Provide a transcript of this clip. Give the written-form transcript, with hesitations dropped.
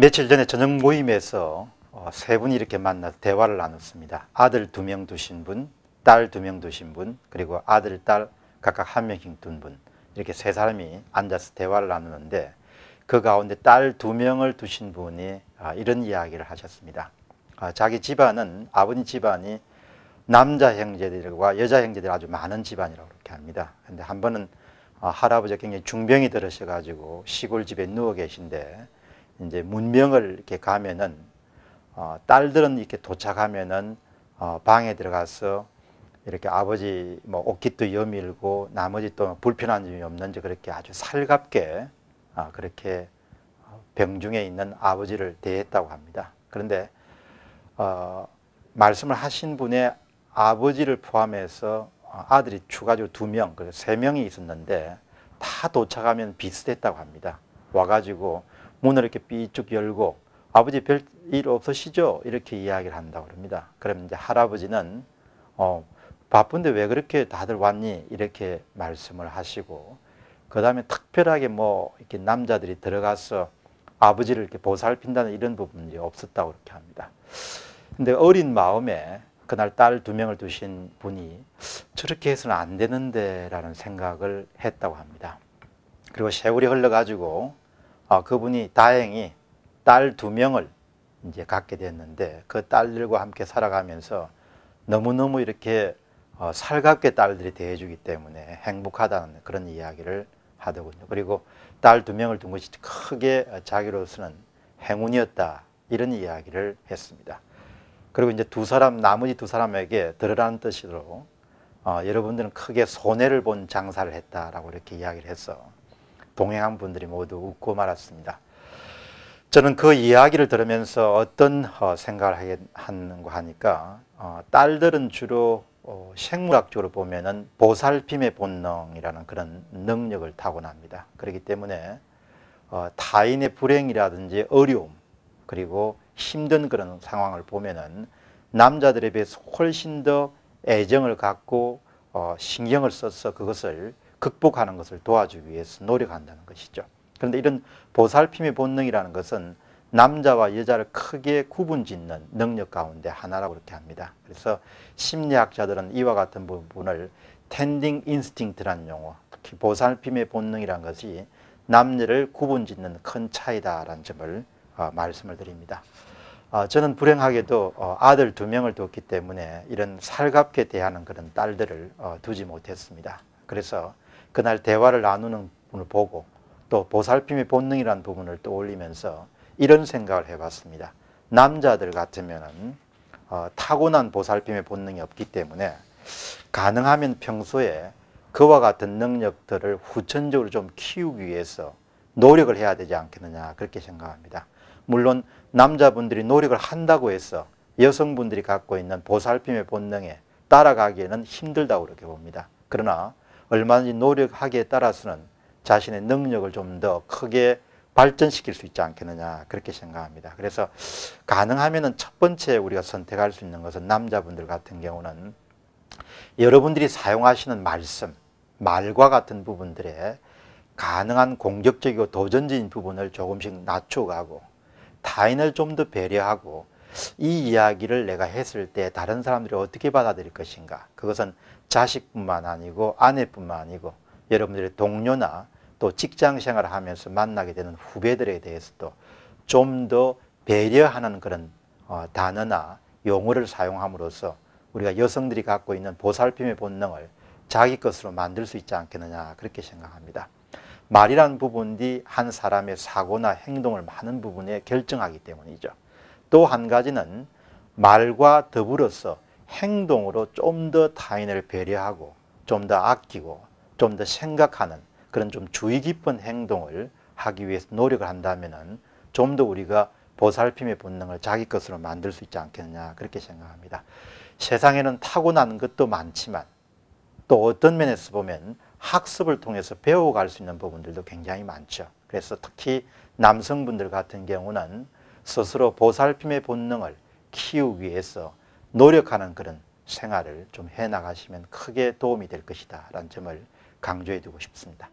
며칠 전에 저녁 모임에서 세 분이 이렇게 만나서 대화를 나눴습니다. 아들 2명 두신 분, 딸 2명 두신 분, 그리고 아들, 딸 각각 1명씩 둔 분, 이렇게 세 사람이 앉아서 대화를 나누는데 그 가운데 딸 2명을 두신 분이 이런 이야기를 하셨습니다. 자기 집안은, 아버님 집안이 남자 형제들과 여자 형제들이 아주 많은 집안이라고 그렇게 합니다. 근데 한 번은 할아버지가 굉장히 중병이 들으셔가지고 시골 집에 누워 계신데 이제 문명을 이렇게 가면은 딸들은 이렇게 도착하면은 방에 들어가서 이렇게 아버지 뭐 옷깃도 여밀고 나머지 또 불편한 점이 없는지 그렇게 아주 살갑게 그렇게 병중에 있는 아버지를 대했다고 합니다. 그런데 말씀을 하신 분의 아버지를 포함해서 아들이 추가적으로 2명, 그래서 3명이 있었는데 다 도착하면 비슷했다고 합니다. 와가지고 문을 이렇게 삐쭉 열고 아버지 별 일 없으시죠? 이렇게 이야기를 한다고 합니다. 그러면 이제 할아버지는 바쁜데 왜 그렇게 다들 왔니? 이렇게 말씀을 하시고 그 다음에 특별하게 뭐 이렇게 남자들이 들어가서 아버지를 이렇게 보살핀다는 이런 부분이 없었다고 그렇게 합니다. 근데 어린 마음에 그날 딸 2명을 두신 분이 저렇게 해서는 안 되는데 라는 생각을 했다고 합니다. 그리고 세월이 흘러가지고 그분이 다행히 딸 2명을 이제 갖게 됐는데 그 딸들과 함께 살아가면서 너무너무 이렇게 살갑게 딸들이 대해주기 때문에 행복하다는 그런 이야기를 하더군요. 그리고 딸 2명을 둔 것이 크게 자기로서는 행운이었다 이런 이야기를 했습니다. 그리고 이제 나머지 2사람에게 들으라는 뜻으로 여러분들은 크게 손해를 본 장사를 했다라고 이렇게 이야기를 해서 동행한 분들이 모두 웃고 말았습니다. 저는 그 이야기를 들으면서 어떤 생각을 하는가 하니까 딸들은 주로 생물학적으로 보면은 보살핌의 본능이라는 그런 능력을 타고납니다. 그렇기 때문에 타인의 불행이라든지 어려움 그리고 힘든 그런 상황을 보면은 남자들에 비해서 훨씬 더 애정을 갖고 신경을 써서 그것을 극복하는 것을 도와주기 위해서 노력한다는 것이죠. 그런데 이런 보살핌의 본능이라는 것은 남자와 여자를 크게 구분짓는 능력 가운데 하나라고 그렇게 합니다. 그래서 심리학자들은 이와 같은 부분을 텐딩 인스팅트라는 용어, 특히 보살핌의 본능이라는 것이 남녀를 구분짓는 큰 차이다라는 점을 말씀을 드립니다. 저는 불행하게도 아들 2명을 뒀기 때문에 이런 살갑게 대하는 그런 딸들을 두지 못했습니다. 그래서 그날 대화를 나누는 분을 보고 또 보살핌의 본능이라는 부분을 떠올리면서 이런 생각을 해봤습니다. 남자들 같으면 타고난 보살핌의 본능이 없기 때문에 가능하면 평소에 그와 같은 능력들을 후천적으로 좀 키우기 위해서 노력을 해야 되지 않겠느냐 그렇게 생각합니다. 물론 남자분들이 노력을 한다고 해서 여성분들이 갖고 있는 보살핌의 본능에 따라가기에는 힘들다고 그렇게 봅니다. 그러나 얼마든지 노력하기에 따라서는 자신의 능력을 좀 더 크게 발전시킬 수 있지 않겠느냐 그렇게 생각합니다. 그래서 가능하면 첫 번째 우리가 선택할 수 있는 것은 남자분들 같은 경우는 여러분들이 사용하시는 말과 같은 부분들에 가능한 공격적이고 도전적인 부분을 조금씩 낮춰가고 타인을 좀 더 배려하고 이 이야기를 내가 했을 때 다른 사람들이 어떻게 받아들일 것인가, 그것은 자식뿐만 아니고 아내뿐만 아니고 여러분들의 동료나 또 직장 생활을 하면서 만나게 되는 후배들에 대해서도 좀 더 배려하는 그런 단어나 용어를 사용함으로써 우리가 여성들이 갖고 있는 보살핌의 본능을 자기 것으로 만들 수 있지 않겠느냐 그렇게 생각합니다. 말이라는 부분이 한 사람의 사고나 행동을 많은 부분에 결정하기 때문이죠. 또 한 가지는 말과 더불어서 행동으로 좀 더 타인을 배려하고 좀 더 아끼고 좀 더 생각하는 그런 좀 주의 깊은 행동을 하기 위해서 노력을 한다면 좀 더 우리가 보살핌의 본능을 자기 것으로 만들 수 있지 않겠느냐 그렇게 생각합니다. 세상에는 타고난 것도 많지만 또 어떤 면에서 보면 학습을 통해서 배워갈 수 있는 부분들도 굉장히 많죠. 그래서 특히 남성분들 같은 경우는 스스로 보살핌의 본능을 키우기 위해서 노력하는 그런 생활을 좀 해나가시면 크게 도움이 될 것이다 라는 점을 강조해 두고 싶습니다.